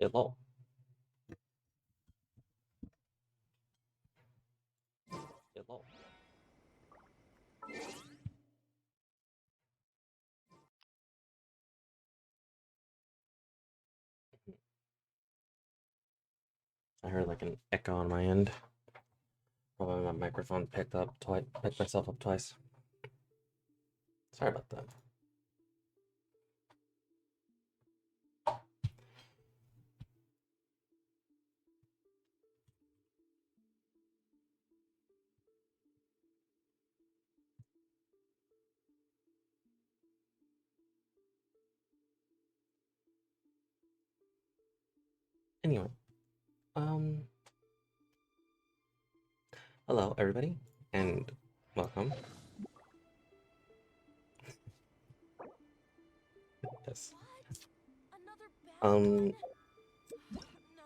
Hello. Hello. I heard like an echo on my end. Probably my microphone picked myself up twice. Sorry about that. Anyway, um, hello everybody, and welcome. Yes. Another bad Um, one? No.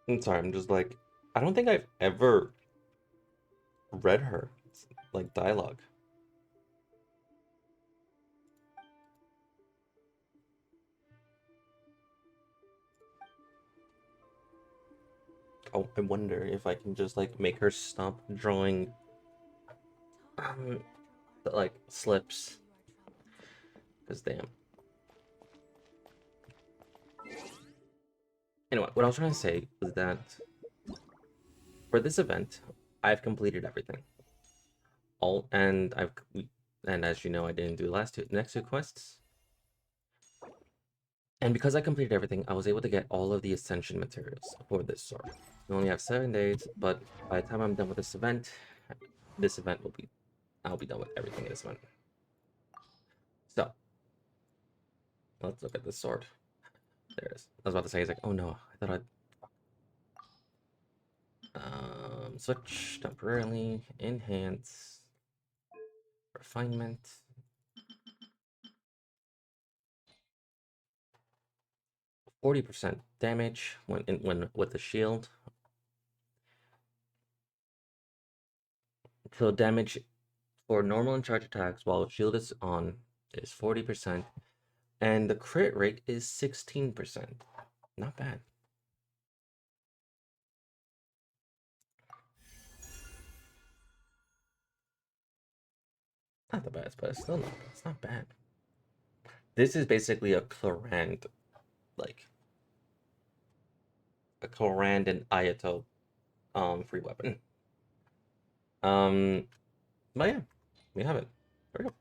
I'm sorry. I'm just like, I don't think I've ever read her like dialogue. Oh, I wonder if I can just like make her stop drawing Talk with um natural the, like artists slips. when you are troubled. Cause damn. Anyway, what I was trying to say was that for this event, I've completed everything. All and and as you know, I didn't do the next two quests. And because I completed everything, I was able to get all of the ascension materials for this sword. We only have 7 days, but by the time I'm done with this event will be I'll be done with everything in this event. So let's look at this sword. There it is. I was about to say, he's like, oh no, I thought I'd switch temporarily, enhance, refinement, 40% damage when with the shield. So damage for normal and charge attacks while shield is on is 40%, and the crit rate is 16%. Not bad. Not the best, but it's not bad. This is basically a Clorand, like a Clorand and Ayato free weapon. Um but yeah, we have it. There we go.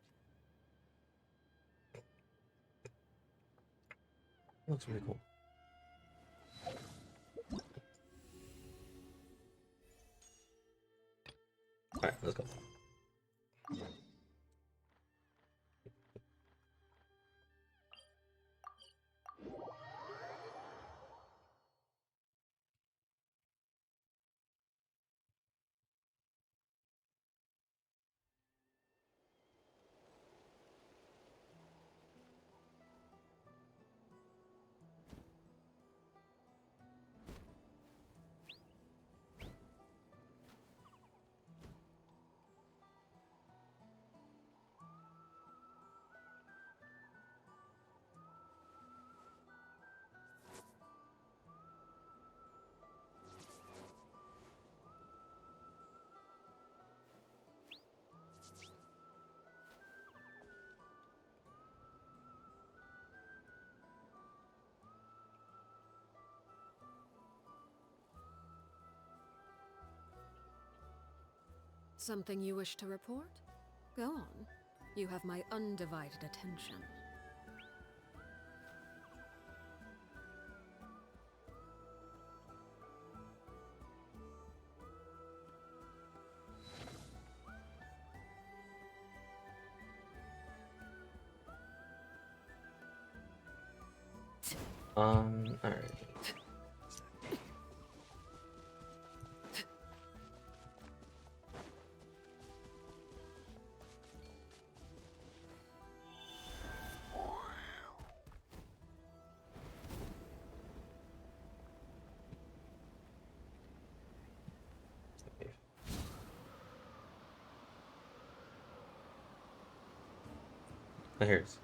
It looks really cool. Alright, let's go. Something you wish to report? Go on. You have my undivided attention. All right. Oh, here's.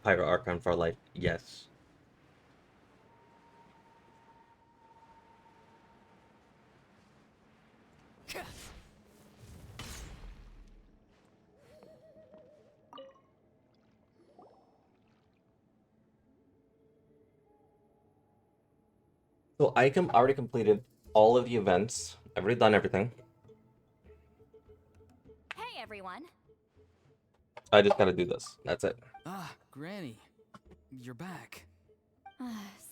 Pyro Archon for life. Yes. So I already completed all of the events. I've already done everything. Hey, everyone. I just gotta do this. That's it. Ah, Granny. You're back.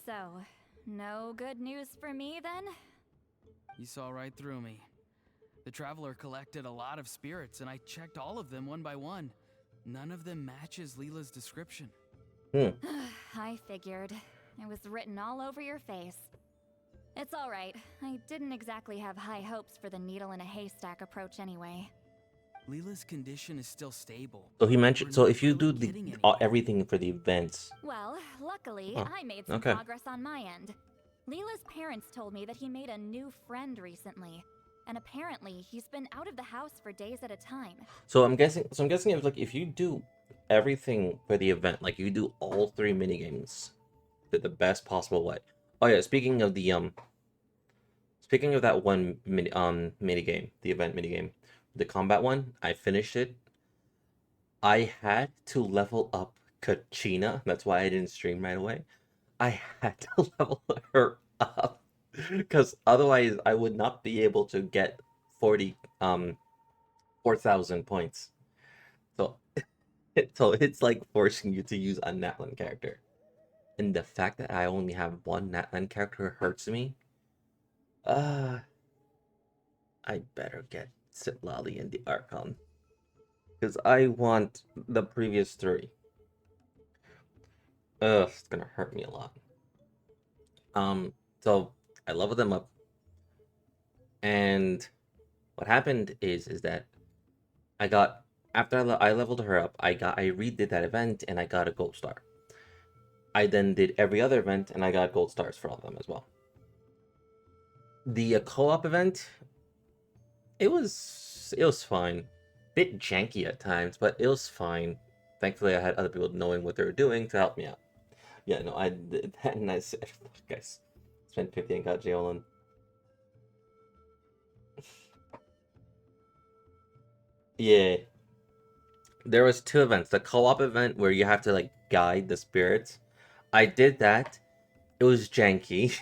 So, no good news for me then? You saw right through me. The Traveler collected a lot of spirits, and I checked all of them one by one. None of them matches Leela's description. I figured. It was written all over your face. It's alright. I didn't exactly have high hopes for the needle in a haystack approach anyway. Leela's condition is still stable. So he mentioned. We're So not if you really do the getting anywhere. everything for the events, Well, luckily, Oh, I made some okay. progress on my end. Leela's parents told me that he made a new friend recently. And apparently, he's been out of the house for days at a time. So I'm guessing. So I'm guessing if like if you do everything for the event, like you do all 3 minigames, the best possible way. Oh yeah, speaking of that one minigame, the event minigame, the combat one, I finished it. I had to level up Kachina. That's why I didn't stream right away. I had to level her up because otherwise I would not be able to get 4,000 points. So so it's like forcing you to use a Natlan character. And the fact that I only have one Natlan character hurts me. Uh I better get Sitlali and the Archon. Because I want the previous 3. Ugh, it's gonna hurt me a lot. So I leveled them up, and what happened is that I got after I leveled her up, I redid that event and I got a gold star. I then did every other event and I got gold stars for all of them as well. The co-op event, it was fine, bit janky at times, but it was fine. Thankfully, I had other people knowing what they were doing to help me out. Yeah, no, I did that, and I said, guys, spent 50 and got Jaolin. Yeah, there was 2 events. The co-op event where you have to like guide the spirits. I did that. It was janky.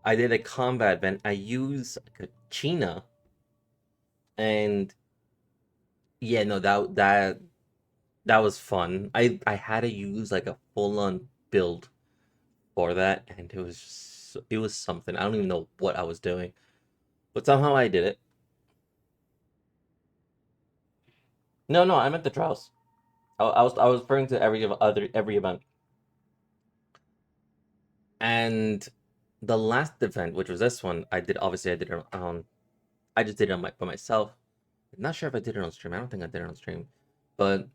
I did a combat event. I used Kachina, and yeah, no, that was fun. I had to use like a full-on build for that, and it was something. I don't even know what I was doing, but somehow I did it. No, no, I meant the trials. I was referring to every event. And the last event, which was this one, I did it on I just did it by myself. Not sure if I did it on stream. I don't think I did it on stream. But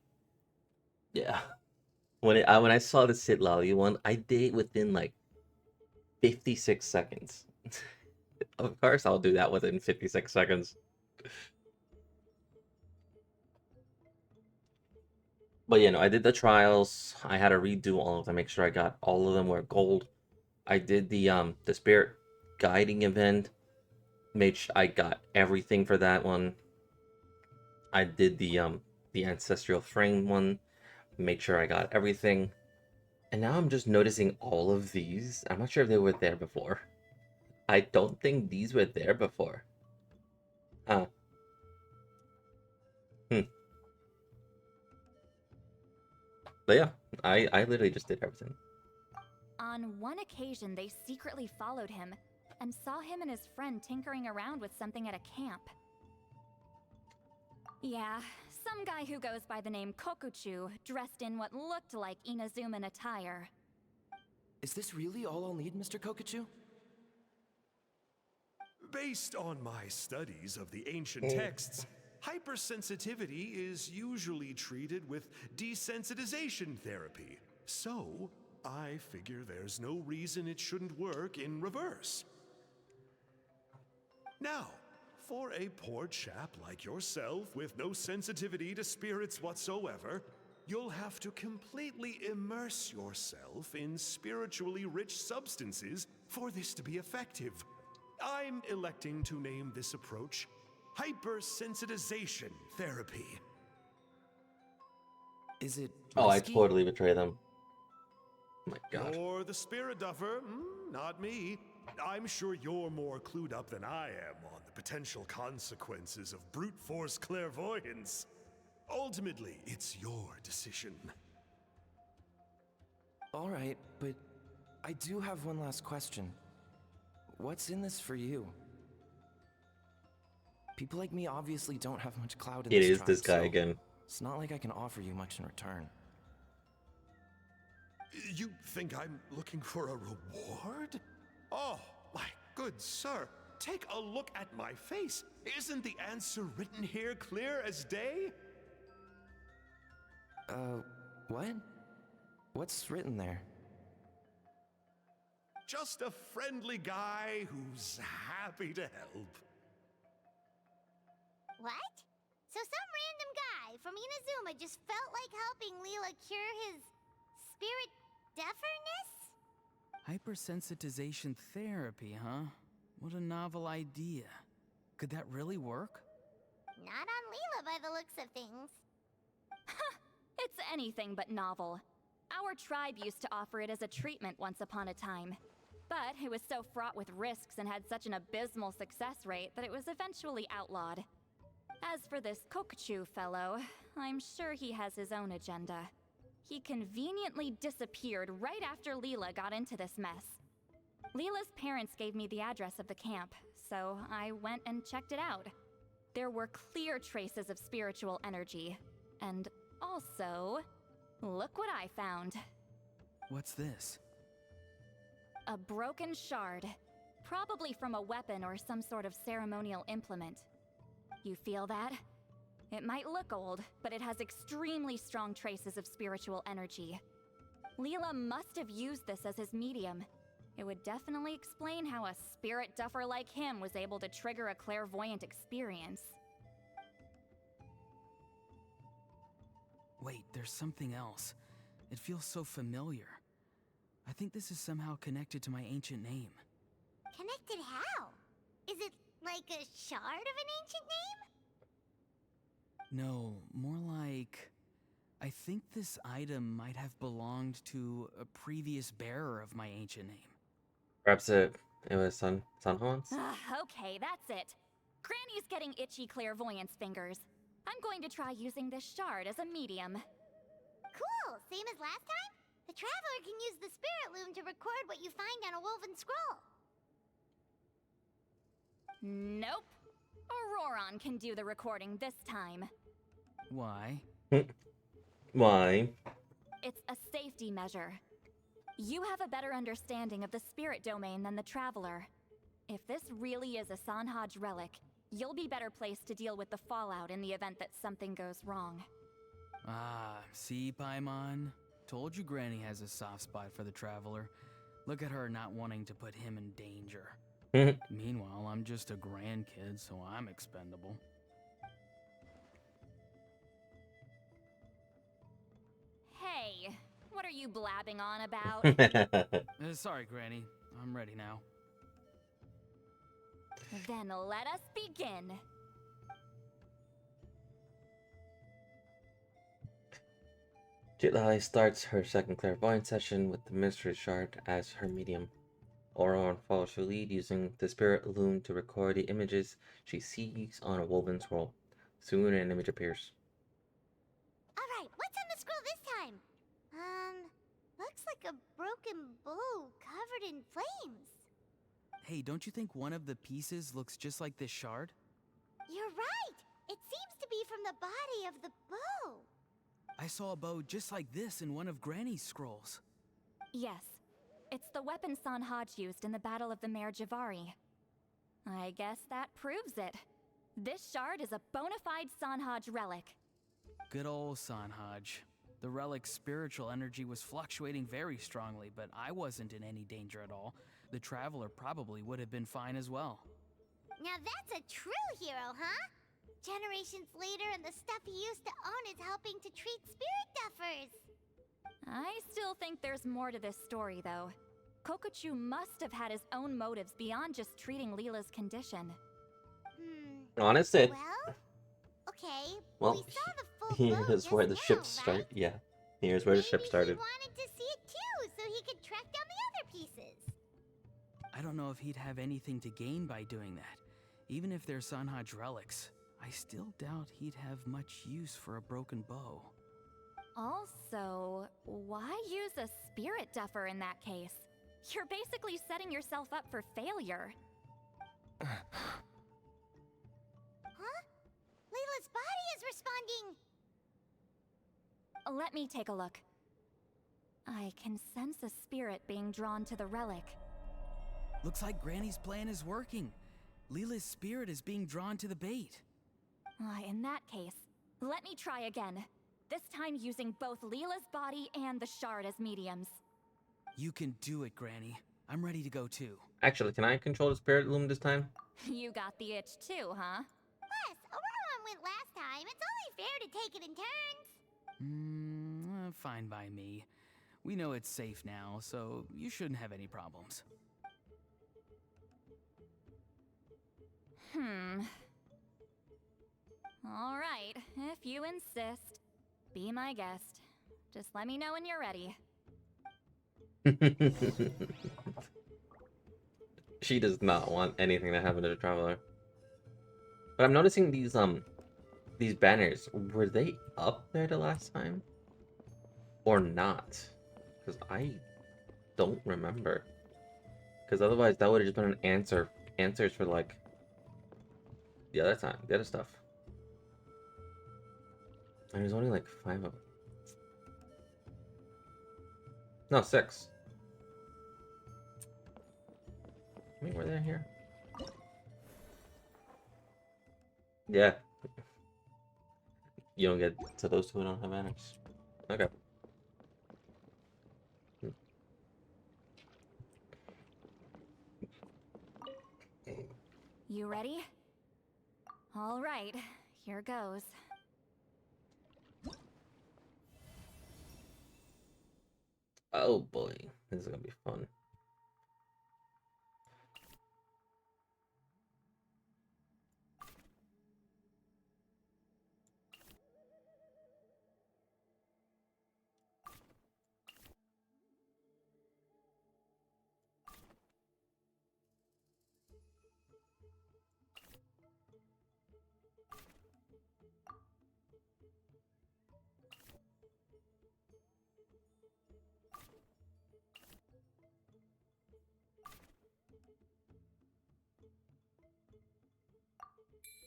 yeah. When I saw the Sit Lolly one, I did it within like 56 seconds. Of course I'll do that within 56 seconds. But you know, I did the trials. I had to redo all of them, make sure I got all of them were gold. I did the spirit guiding event. Made sure I got everything for that one. I did the ancestral frame one. Make sure I got everything. And now I'm just noticing all of these. I'm not sure if they were there before. I don't think these were there before. Huh. Hmm. But yeah, I literally just did everything. On one occasion, they secretly followed him. and saw him and his friend tinkering around with something at a camp. Yeah, some guy who goes by the name Kokuchu, dressed in what looked like Inazuman attire. Is this really all I'll need, Mr. Kokachu? Based on my studies of the ancient texts, hypersensitivity is usually treated with desensitization therapy. So, I figure there's no reason it shouldn't work in reverse. Now, for a poor chap like yourself with no sensitivity to spirits whatsoever, you'll have to completely immerse yourself in spiritually rich substances for this to be effective. I'm electing to name this approach hypersensitization therapy. Is it Oh, I risky? totally betray them. Oh my god. You're the spirit duffer, not me. I'm sure you're more clued up than I am on the potential consequences of brute force clairvoyance. Ultimately, it's your decision. All right, but I do have one last question. What's in this for you? People like me obviously don't have much clout in It this is tribe, this guy so again. it's not like I can offer you much in return. You think I'm looking for a reward? Oh, my good sir, take a look at my face. Isn't the answer written here clear as day? What? What's written there? Just a friendly guy who's happy to help. What? So some random guy from Inazuma just felt like helping Leela cure his spirit deaferness? Hypersensitization therapy, huh? What a novel idea. Could that really work? Not on Leela by the looks of things. It's anything but novel. Our tribe used to offer it as a treatment once upon a time. But it was so fraught with risks and had such an abysmal success rate that it was eventually outlawed. As for this Kokuchu fellow, I'm sure he has his own agenda. He conveniently disappeared right after Leela got into this mess. Leela's parents gave me the address of the camp, so I went and checked it out. There were clear traces of spiritual energy. And also, look what I found. What's this? A broken shard. Probably from a weapon or some sort of ceremonial implement. You feel that? It might look old, but it has extremely strong traces of spiritual energy. Leela must have used this as his medium. It would definitely explain how a spirit duffer like him was able to trigger a clairvoyant experience. Wait, there's something else. It feels so familiar. I think this is somehow connected to my ancient name. Connected how? Is it like a shard of an ancient name? No, more like... I think this item might have belonged to a previous bearer of my ancient name. Perhaps it was Sanhon's? Okay, that's it. Granny's getting itchy clairvoyance fingers. I'm going to try using this shard as a medium. Cool, same as last time? The Traveler can use the Spirit Loom to record what you find on a woven scroll. Nope. Auroron can do the recording this time. Why? Why? It's a safety measure. You have a better understanding of the spirit domain than the Traveler. If this really is a Sanhaj relic, you'll be better placed to deal with the fallout in the event that something goes wrong. Ah, see, Paimon? Told you Granny has a soft spot for the Traveler. Look at her not wanting to put him in danger. Meanwhile, I'm just a grandkid, so I'm expendable. Hey, what are you blabbing on about? Sorry, Granny. I'm ready now. Then let us begin. Jitlai starts her second clairvoyant session with the mystery shard as her medium. Auron follows her lead using the spirit loom to record the images she sees on a woven scroll. Soon an image appears. Alright, what's on the scroll this time? Looks like a broken bow covered in flames. Hey, don't you think one of the pieces looks just like this shard? You're right! It seems to be from the body of the bow. I saw a bow just like this in one of Granny's scrolls. Yes, it's the weapon Sanhaj used in the Battle of the Mare Javari. I guess that proves it. This shard is a bona fide Sanhaj relic. Good old Sanhaj. The relic's spiritual energy was fluctuating very strongly, but I wasn't in any danger at all. The Traveler probably would have been fine as well. Now that's a true hero, huh? Generations later, and the stuff he used to own is helping to treat spirit duffers. I still think there's more to this story, though. Kokochu must have had his own motives beyond just treating Leela's condition. Honest it. Well, okay. Well, we saw the full bow here's just where the now, ship started. right? Yeah, here's where the ship Maybe started. he wanted to see it too, so he could track down the other pieces. I don't know if he'd have anything to gain by doing that. Even if they're Sanhaj relics, I still doubt he'd have much use for a broken bow. Also, why use a spirit duffer in that case? You're basically setting yourself up for failure. Huh? Layla's body is responding. Let me take a look. I can sense a spirit being drawn to the relic. Looks like Granny's plan is working. Leela's spirit is being drawn to the bait. In that case, let me try again. This time using both Leela's body and the shard as mediums. You can do it, Granny. I'm ready to go too. Actually, can I control the spirit loom this time? You got the itch too, huh? Plus, Aurora went last time. It's only fair to take it in turns. Fine by me. We know it's safe now, so you shouldn't have any problems. All right, if you insist. Be my guest. Just let me know when you're ready. She does not want anything to happen to the Traveler. But I'm noticing these banners. Were they up there the last time? Or not? Because I don't remember. Because otherwise that would have just been an answers for like the other time, the other stuff. And there's only like 5 of them. No, 6. I mean, were they here? Yeah. You don't get to those two who don't have banners. Okay. You ready? All right, here goes. Oh boy, this is gonna be fun.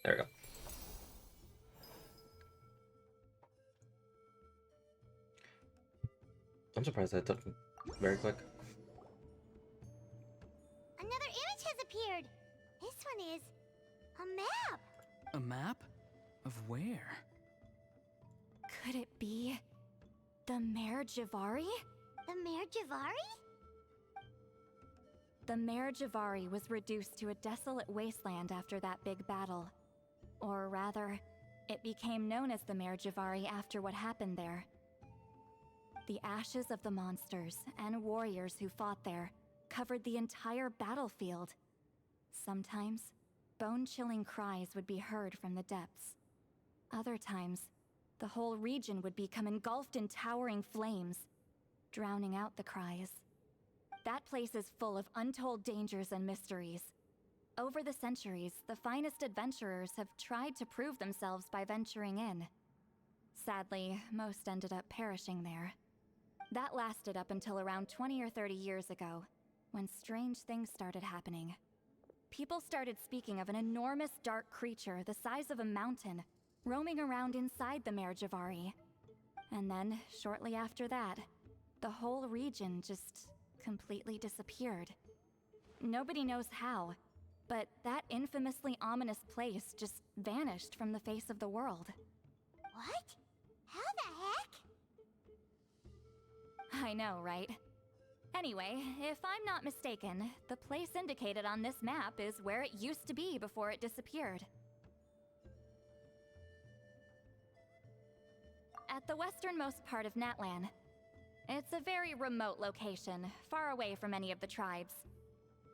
There we go. I'm surprised that took very quick. Another image has appeared. This one is a map. A map? Of where? Could it be the Mare Javari? The Mare Javari? The Mare Javari was reduced to a desolate wasteland after that big battle. Or rather, it became known as the Mare Javari after what happened there. The ashes of the monsters and warriors who fought there covered the entire battlefield. Sometimes, bone-chilling cries would be heard from the depths. Other times, the whole region would become engulfed in towering flames, drowning out the cries. That place is full of untold dangers and mysteries. Over the centuries, the finest adventurers have tried to prove themselves by venturing in. Sadly, most ended up perishing there. That lasted up until around 20 or 30 years ago, when strange things started happening. people started speaking of an enormous dark creature the size of a mountain roaming around inside the Merjavari. And then, shortly after that, the whole region just completely disappeared. Nobody knows how, but that infamously ominous place just vanished from the face of the world. What? How the heck? I know, right? Anyway, if I'm not mistaken, the place indicated on this map is where it used to be before it disappeared. At the westernmost part of Natlan. It's a very remote location, far away from any of the tribes.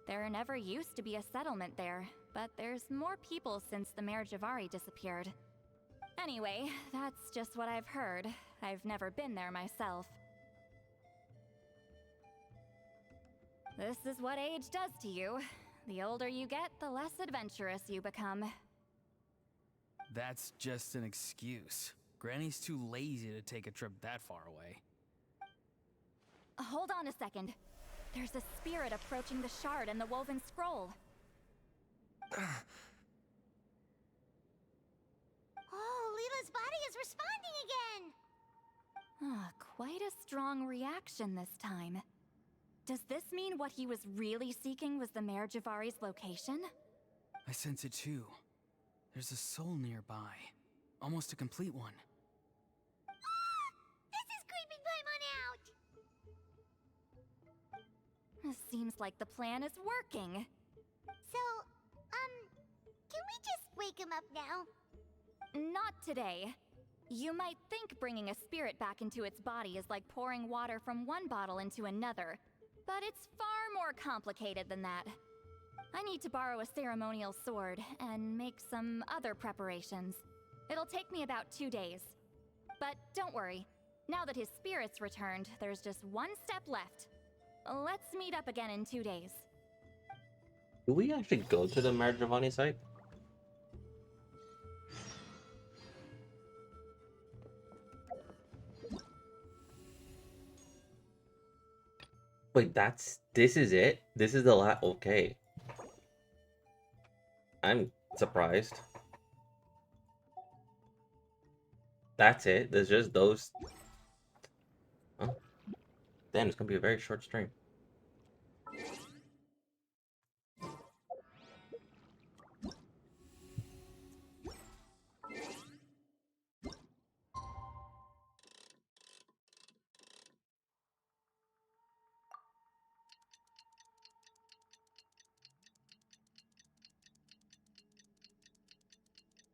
There never used to be a settlement there, but there's more people since the Merjavari disappeared. Anyway, that's just what I've heard. I've never been there myself. This is what age does to you. The older you get, the less adventurous you become. That's just an excuse. Granny's too lazy to take a trip that far away. Hold on a second. There's a spirit approaching the shard and the woven scroll. Oh, Leela's body is responding again! Quite a strong reaction this time. Does this mean what he was really seeking was the Merjavari's location? I sense it too. There's a soul nearby. Almost a complete one. This is creeping Paimon out! Seems like the plan is working. So, can we just wake him up now? Not today. You might think bringing a spirit back into its body is like pouring water from one bottle into another, but it's far more complicated than that. I need to borrow a ceremonial sword and make some other preparations. It'll take me about 2 days. But don't worry, now that his spirit's returned, there's just one step left. Let's meet up again in 2 days. Do we actually go to the Marjavani site? Wait, this is it? This is the last. Okay. I'm surprised. That's it? There's just those. Oh. Damn, it's gonna be a very short stream.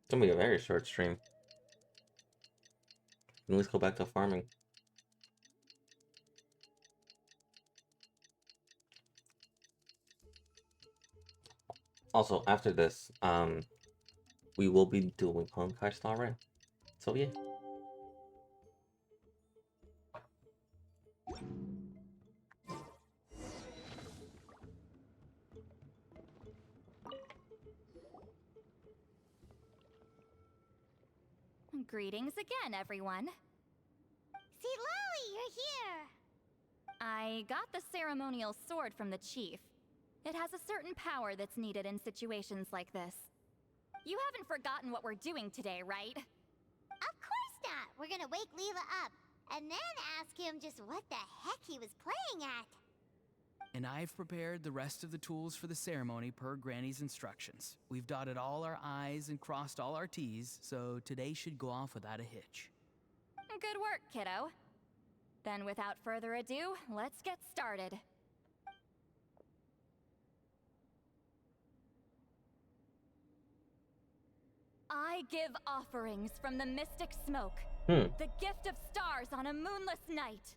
It's gonna be a very short stream. Let's go back to farming. Also, after this, we will be doing Honkai Star Rail. So yeah. Greetings again, everyone. See, Lily, you're here! I got the ceremonial sword from the chief. It has a certain power that's needed in situations like this. You haven't forgotten what we're doing today, right? Of course not! We're gonna wake Leela up, and then ask him just what the heck he was playing at. And I've prepared the rest of the tools for the ceremony per Granny's instructions. We've dotted all our I's and crossed all our T's, so today should go off without a hitch. Good work, kiddo. Then without further ado, let's get started. I give offerings from the mystic smoke, the gift of stars on a moonless night,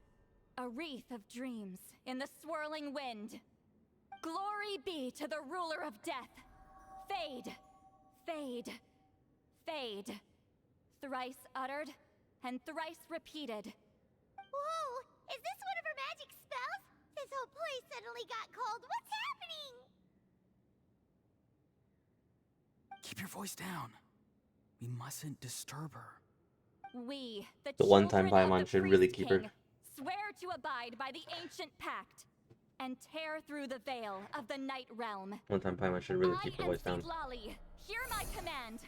a wreath of dreams in the swirling wind. Glory be to the ruler of death. Fade, fade, fade. Thrice uttered and thrice repeated. Whoa! Is this one of her magic spells? This whole place suddenly got cold. What's happening? Keep your voice down. We mustn't disturb her. We, The one-time children of Paimon the should really Priest keep her. King, swear to abide by the ancient pact. and tear through the veil of the Night Realm. One time Paimon should really I keep the am voice down. Lali. Hear my command.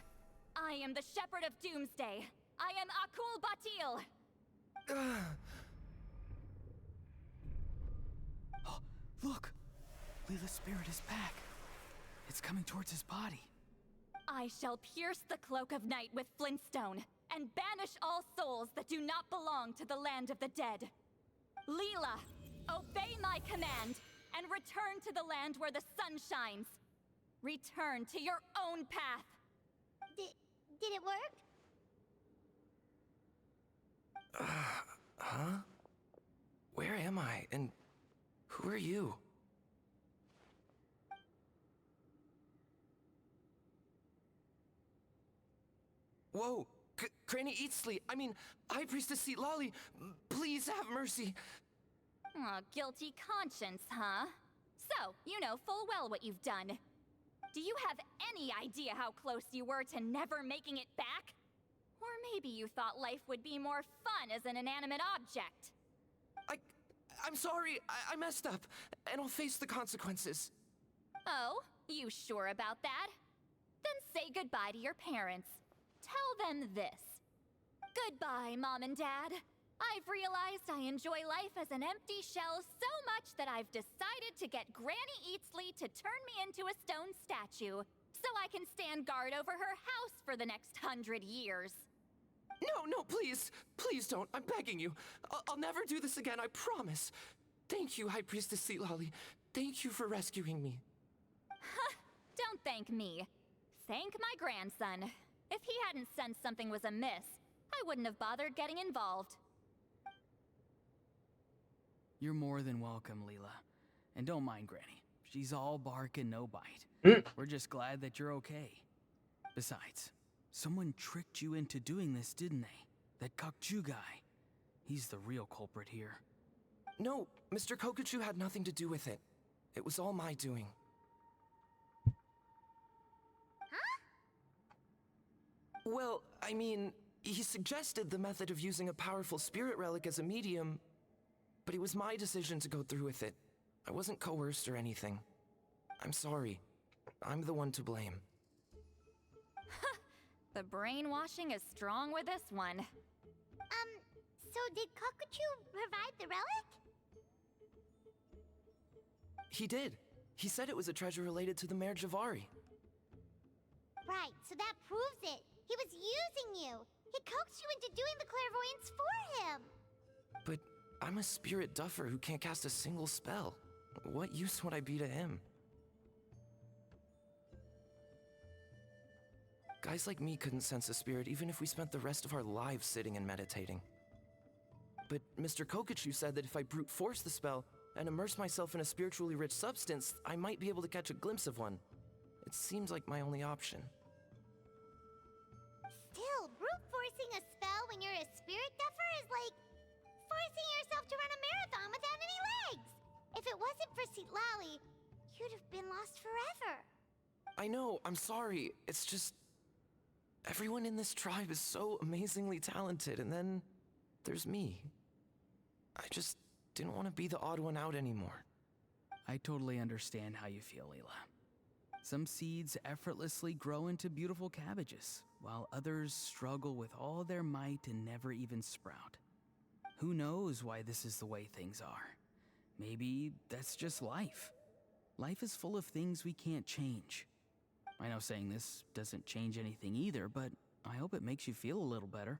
I am the Shepherd of Doomsday. I am Akul Batil. Oh, look! Leela's spirit is back. It's coming towards his body. I shall pierce the cloak of night with Flintstone and banish all souls that do not belong to the land of the dead. Leela, obey my command and return to the land where the sun shines. Return to your own path. Did it work? Huh? Where am I? And who are you? Whoa! Granny Eatsley, I mean, High Priestess Seat Lolly, please have mercy. Aw, guilty conscience, huh? So, you know full well what you've done. Do you have any idea how close you were to never making it back? Or maybe you thought life would be more fun as an inanimate object. I'm sorry, I messed up, and I'll face the consequences. Oh, you sure about that? Then say goodbye to your parents. Tell them this. Goodbye, Mom and Dad. I've realized I enjoy life as an empty shell so much that I've decided to get Granny Eatsley to turn me into a stone statue, so I can stand guard over her house for the next 100 years. No, please. Please don't. I'm begging you. I'll never do this again, I promise. Thank you, High Priestess Seat Lolly. Thank you for rescuing me. Don't thank me. Thank my grandson. If he hadn't sensed something was amiss, I wouldn't have bothered getting involved. You're more than welcome, Leela. And don't mind Granny. She's all bark and no bite. We're just glad that you're okay. Besides, someone tricked you into doing this, didn't they? That Kokchu guy. He's the real culprit here. No, Mr. Kokuchu had nothing to do with it. It was all my doing. Well, I mean, he suggested the method of using a powerful spirit relic as a medium, but it was my decision to go through with it. I wasn't coerced or anything. I'm sorry. I'm the one to blame. The brainwashing is strong with this one. So did Kokuchu provide the relic? He did. He said it was a treasure related to the Mare Javari. Right, so that proves it. He was using you. He coaxed you into doing the clairvoyance for him. But I'm a spirit duffer who can't cast a single spell. What use would I be to him? Guys like me couldn't sense a spirit even if we spent the rest of our lives sitting and meditating. But Mr. Kokuchu said that if I brute force the spell and immerse myself in a spiritually rich substance, I might be able to catch a glimpse of one. It seems like my only option. Still, brute forcing a spell when you're a spirit duffer is like forcing yourself to run a marathon without any legs. If it wasn't for Seat Lally, you'd have been lost forever. I know, I'm sorry. It's just... everyone in this tribe is so amazingly talented, and then there's me. I just didn't want to be the odd one out anymore. I totally understand how you feel, Leela. Some seeds effortlessly grow into beautiful cabbages, while others struggle with all their might and never even sprout. Who knows why this is the way things are? Maybe that's just life. Life is full of things we can't change. I know saying this doesn't change anything either, but I hope it makes you feel a little better.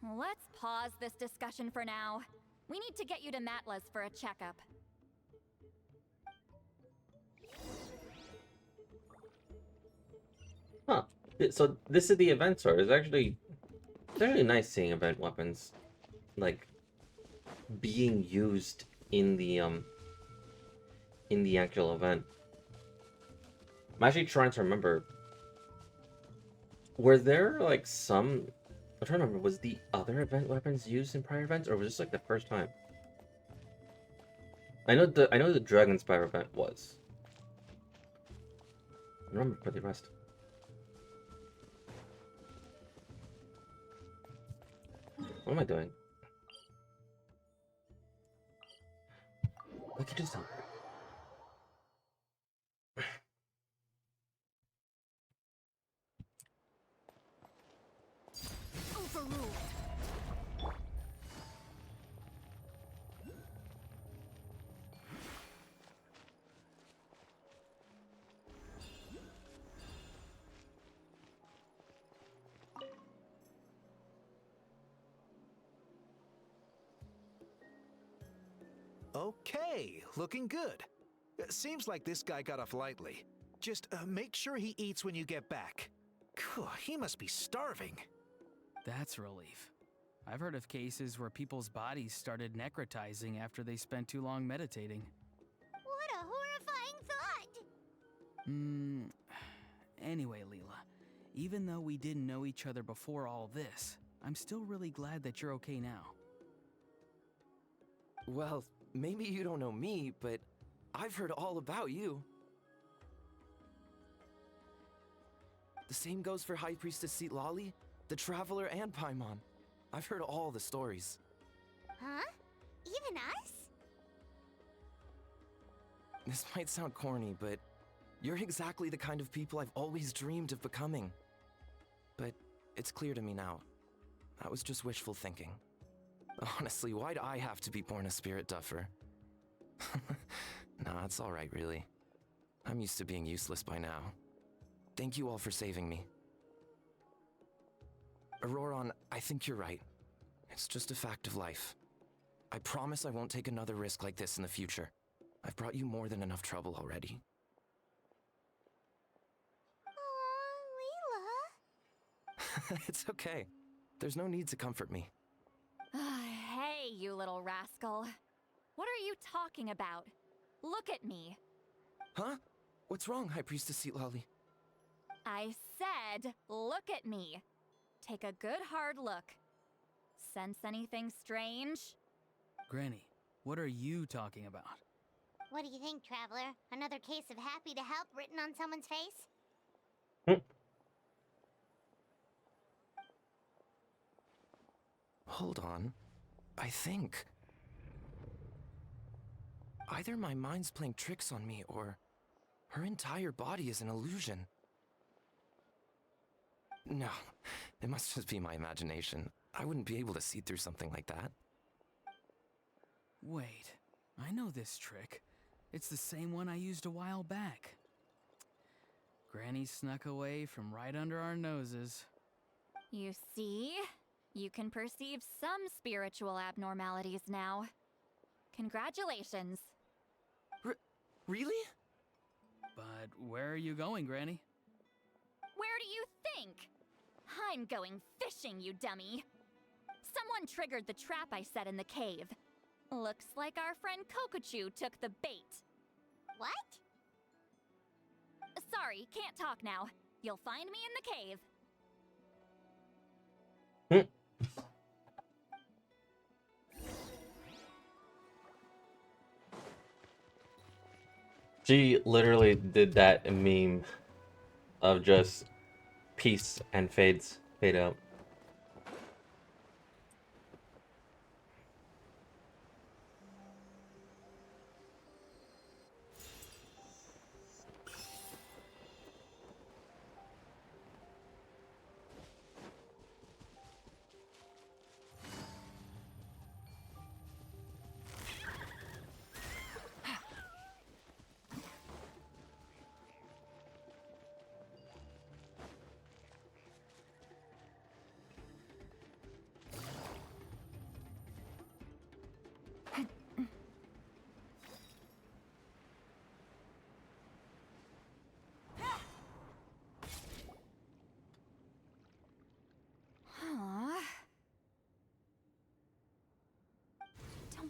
Let's pause this discussion for now. We need to get you to Matla's for a checkup. Huh. So this is the event sword. It's actually nice seeing event weapons like being used in the actual event. I'm actually trying to remember. Were there like some? I'm trying to remember. Was the other event weapons used in prior events, or was this like the first time? I know the Dragon Spire event was. I don't remember for the rest. What am I doing? I could just tell her. Overruled. Okay, looking good. Seems like this guy got off lightly. Just make sure he eats when you get back. Phew, he must be starving. That's a relief. I've heard of cases where people's bodies started necrotizing after they spent too long meditating. What a horrifying thought! Anyway, Leela, even though we didn't know each other before all this, I'm still really glad that you're okay now. Well, maybe you don't know me, but I've heard all about you. The same goes for High Priestess Citlali, the Traveler, and Paimon. I've heard all the stories. Huh? Even us? This might sound corny, but you're exactly the kind of people I've always dreamed of becoming. But it's clear to me now. That was just wishful thinking. Honestly, why'd I have to be born a spirit duffer? Nah, it's alright, really. I'm used to being useless by now. Thank you all for saving me. Auroron, I think you're right. It's just a fact of life. I promise I won't take another risk like this in the future. I've brought you more than enough trouble already. Aw, Leela. It's okay. There's no need to comfort me. Hey, you little rascal. What are you talking about? Look at me. Huh? What's wrong, High Priestess Citlali? I said, look at me. Take a good hard look. Sense anything strange? Granny, what are you talking about? What do you think, Traveler? Another case of happy to help written on someone's face? Hold on. I think... either my mind's playing tricks on me, or her entire body is an illusion. No, it must just be my imagination. I wouldn't be able to see through something like that. Wait, I know this trick. It's the same one I used a while back. Granny snuck away from right under our noses. You see? You can perceive some spiritual abnormalities now. Congratulations. Really? But where are you going, Granny? Where do you think? I'm going fishing, you dummy. Someone triggered the trap I set in the cave. Looks like our friend Kokochu took the bait. What? Sorry, can't talk now. You'll find me in the cave. She literally did that meme of just peace and fade out.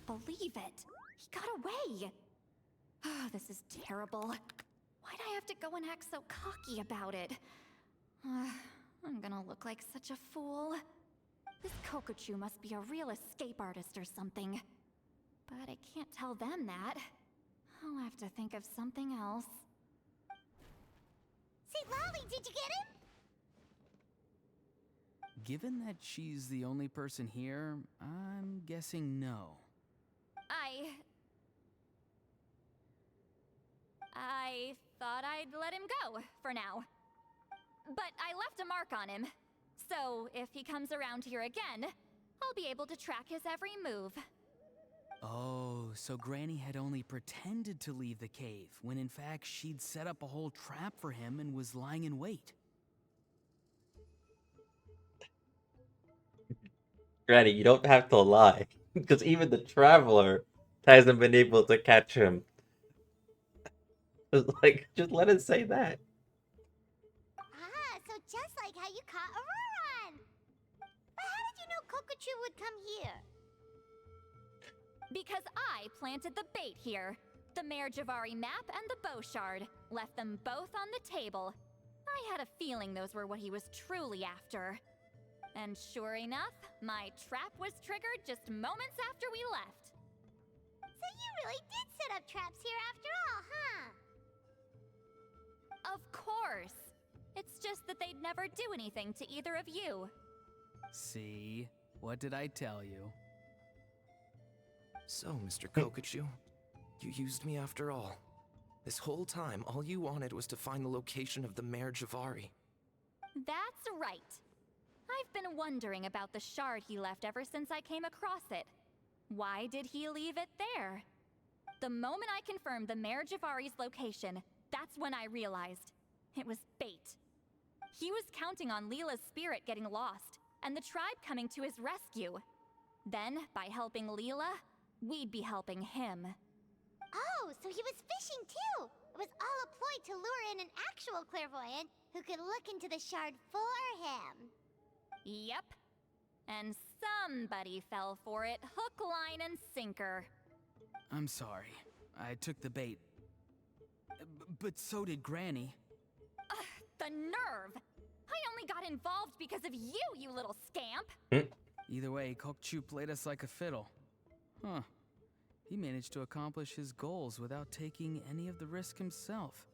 Believe it. He got away. Oh, this is terrible. Why'd I have to go and act so cocky about it? I'm gonna look like such a fool. This Kokochu must be a real escape artist or something. But I can't tell them that. I'll have to think of something else. Citlali, did you get him? Given that she's the only person here, I'm guessing no. thought I'd let him go for now. But I left a mark on him, so if he comes around here again, I'll be able to track his every move. Oh, so Granny had only pretended to leave the cave, when in fact she'd set up a whole trap for him and was lying in wait. Granny, you don't have to lie, because even the Traveler hasn't been able to catch him. Like, just let it say that. Ah, so just like how you caught Auroron! But how did you know Kokochu would come here? Because I planted the bait here. The Mare Javari map and the bow shard. Left them both on the table. I had a feeling those were what he was truly after. And sure enough, my trap was triggered just moments after we left. So you really did set up traps here after all, huh? Of course. It's just that they'd never do anything to either of you. See? What did I tell you? So, Mr. Kokochu, you used me after all. This whole time, all you wanted was to find the location of the Mare Javari. That's right. I've been wondering about the shard he left ever since I came across it. Why did he leave it there? The moment I confirmed the Mare Javari's location, that's when I realized it was bait. He was counting on Leela's spirit getting lost, and the tribe coming to his rescue. Then, by helping Leela, we'd be helping him. Oh, so he was fishing too! It was all a ploy to lure in an actual clairvoyant who could look into the shard for him. Yep. And somebody fell for it, hook, line, and sinker. I'm sorry. I took the bait. But so did Granny. The nerve! I only got involved because of you, you little scamp! Either way, Kokchu played us like a fiddle. Huh. He managed to accomplish his goals without taking any of the risk himself.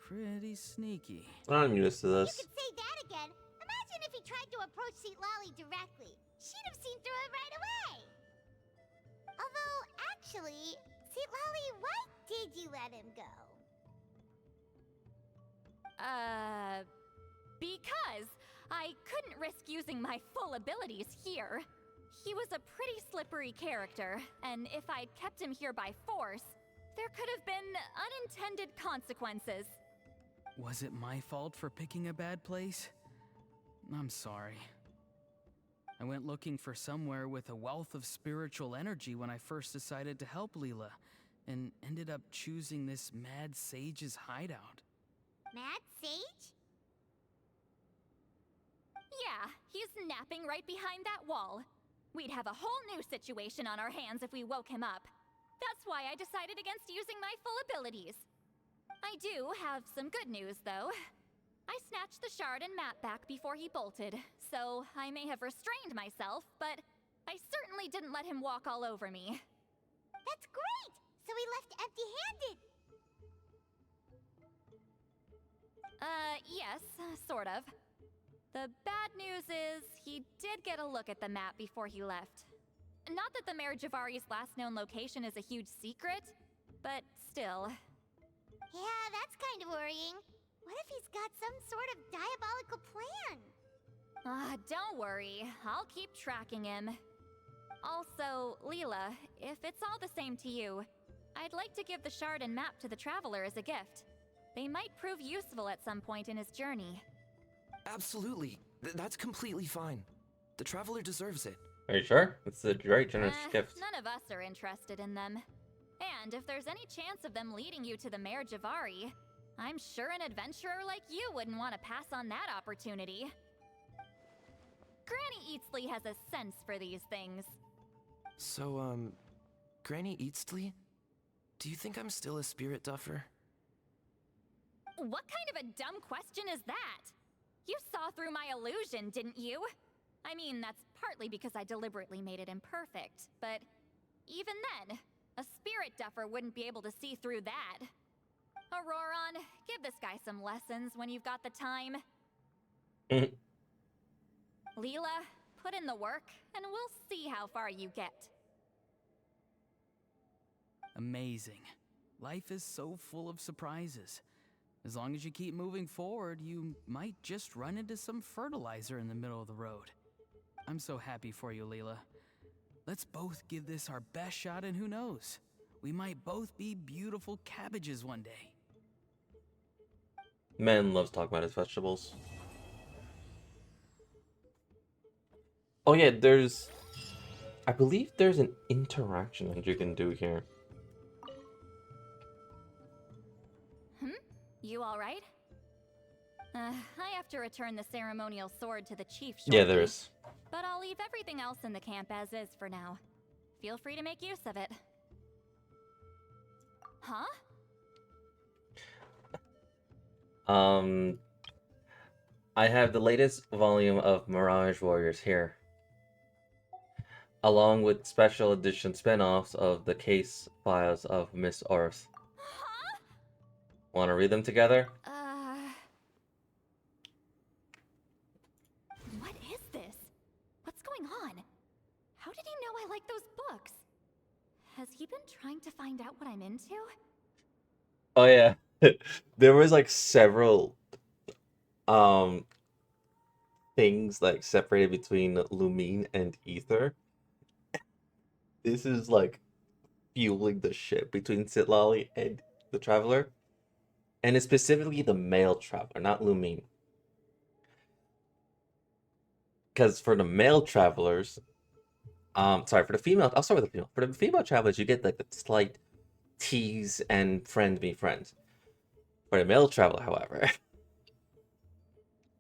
Pretty sneaky. I'm used to You this. could say that again. Imagine if he tried to approach Seat Lolly directly. She'd have seen through it right away. Although, actually, Seat Lolly, why did you let him go? Because I couldn't risk using my full abilities here. He was a pretty slippery character, and if I'd kept him here by force, there could have been unintended consequences. Was it my fault for picking a bad place? I'm sorry. I went looking for somewhere with a wealth of spiritual energy when I first decided to help Leela, and ended up choosing this mad sage's hideout. Mad Sage? Yeah, he's napping right behind that wall. We'd have a whole new situation on our hands if we woke him up. That's why I decided against using my full abilities. I do have some good news, though. I snatched the shard and map back before he bolted, so I may have restrained myself, but I certainly didn't let him walk all over me. That's great! So he left empty-handed! Yes, sort of. The bad news is, he did get a look at the map before he left. Not that the Mare Javari's last known location is a huge secret, but still. Yeah, that's kind of worrying. What if he's got some sort of diabolical plan? Don't worry. I'll keep tracking him. Also, Leela, if it's all the same to you, I'd like to give the shard and map to the Traveler as a gift. They might prove useful at some point in his journey. Absolutely. That's completely fine. The Traveler deserves it. Are you sure? It's a very generous gift. None of us are interested in them. And if there's any chance of them leading you to the Mare Javari, I'm sure an adventurer like you wouldn't want to pass on that opportunity. Granny Eatsley has a sense for these things. So, Granny Eatsley? Do you think I'm still a spirit duffer? What kind of a dumb question is that? You saw through my illusion, didn't you? I mean, that's partly because I deliberately made it imperfect, but even then, a spirit duffer wouldn't be able to see through that. Auroron, give this guy some lessons when you've got the time. Leela, put in the work, and we'll see how far you get. Amazing. Life is so full of surprises. As long as you keep moving forward, you might just run into some fertilizer in the middle of the road. I'm so happy for you, Leela. Let's both give this our best shot, and who knows? We might both be beautiful cabbages one day. Man loves talking about his vegetables. Oh yeah, I believe there's an interaction that you can do here. You alright? I have to return the ceremonial sword to the chief shortly. Yeah, there is. But I'll leave everything else in the camp as is for now. Feel free to make use of it. Huh? I have the latest volume of Mirage Warriors here, along with special edition spin-offs of the case files of Miss Earth. Huh? Want to read them together? What is this? What's going on? How did he know I like those books? Has he been trying to find out what I'm into? Oh yeah, there was like several things like separated between Lumine and Ether. This is like fueling the ship between Sitlali and the Traveler, and it's specifically the male Traveler, not Lumine. Because for the male travelers, sorry, for the female, I'll start with the female. For the female travelers, you get like the slight tease and friend be friends. For the male traveler, however,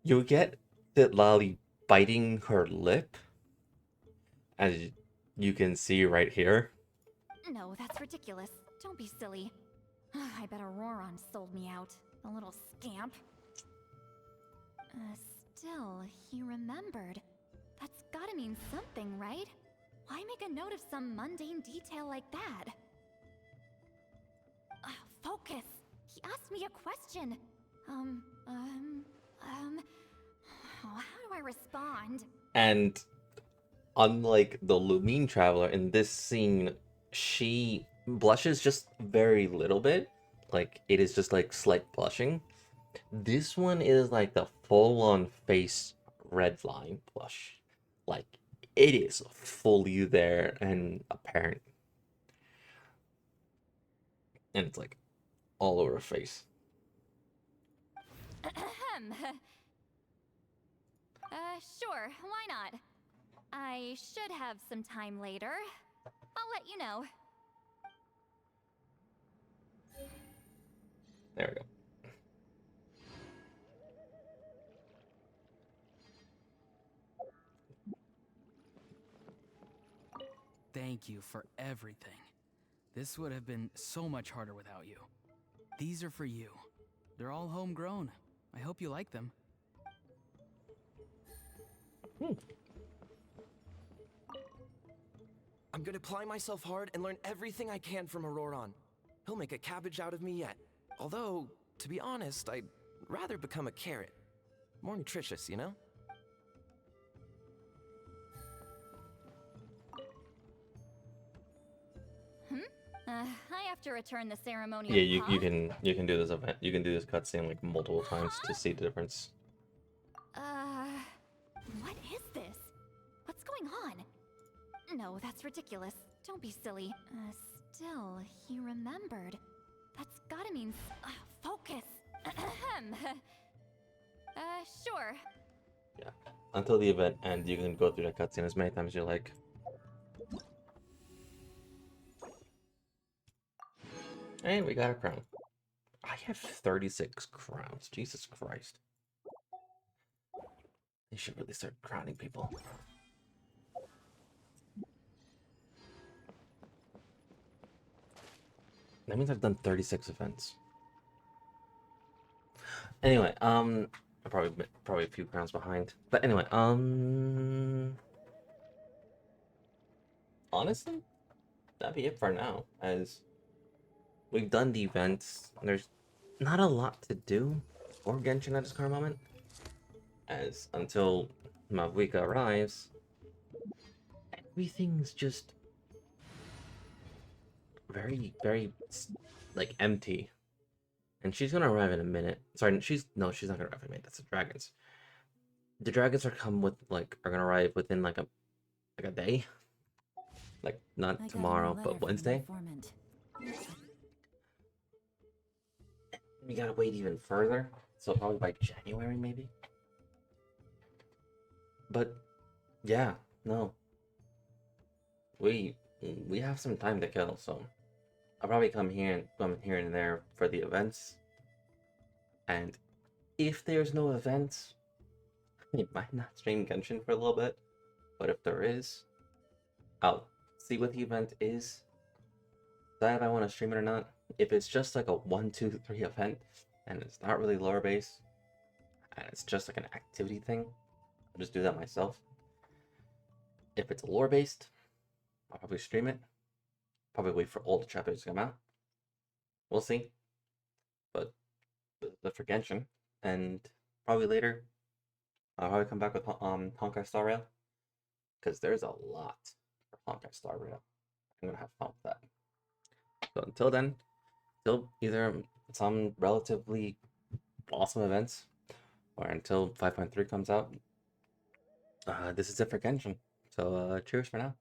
you get that Lali biting her lip, as you can see right here. No, that's ridiculous. Don't be silly. I bet Auroron sold me out. A little scamp. Still, he remembered. That's gotta mean something, right? Why make a note of some mundane detail like that? Focus! He asked me a question. How do I respond? And unlike the Lumine Traveler, in this scene, she blushes just very little bit. Like, it is just like slight blushing. This one is like the full-on face red line blush. Like, it is fully there and apparent. And it's like all over her face. Sure, why not? I should have some time later. I'll let you know. There we go. Thank you for everything. This would have been so much harder without you. These are for you. They're all homegrown. I hope you like them. I'm gonna apply myself hard and learn everything I can from Auroron. He'll make a cabbage out of me yet. Although, to be honest, I'd rather become a carrot. More nutritious, you know? I have to return the ceremonial. Yeah, you can do this event. You can do this cutscene like multiple times to see the difference. What is this? What's going on? No, that's ridiculous. Don't be silly. Still, he remembered. That's gotta mean focus. Sure. Yeah. Until the event ends, you can go through that cutscene as many times as you like. And we got a crown. I have 36 crowns. Jesus Christ. They should really start crowning people. That means I've done 36 events. Anyway, I'm probably a few crowns behind. But anyway, honestly, that'd be it for now, as we've done the events. There's not a lot to do for Genshin at this current moment, as until Mavuika arrives, everything's just very, very like empty. and she's gonna arrive in a minute. Sorry, she's not gonna arrive in a minute. That's the dragons. The dragons are gonna arrive within like a day, like not tomorrow, but Wednesday. We gotta wait even further, so probably by January maybe. But yeah, no, we have some time to kill, so I'll probably come here and there for the events. And if there's no events, I might not stream Genshin for a little bit. But if there is, I'll see what the event is, decide if I want to stream it or not. If it's just like a 1, 2, 3 event, and it's not really lore based, and it's just like an activity thing, I'll just do that myself. If it's lore based, I'll probably stream it. Probably wait for all the chapters to come out. We'll see. But for Genshin, and probably later, I'll probably come back with Honkai Star Rail, because there's a lot for Honkai Star Rail. I'm gonna have fun with that. So until then, till either some relatively awesome events, or until 5.3 comes out, this is it for Genshin. So cheers for now.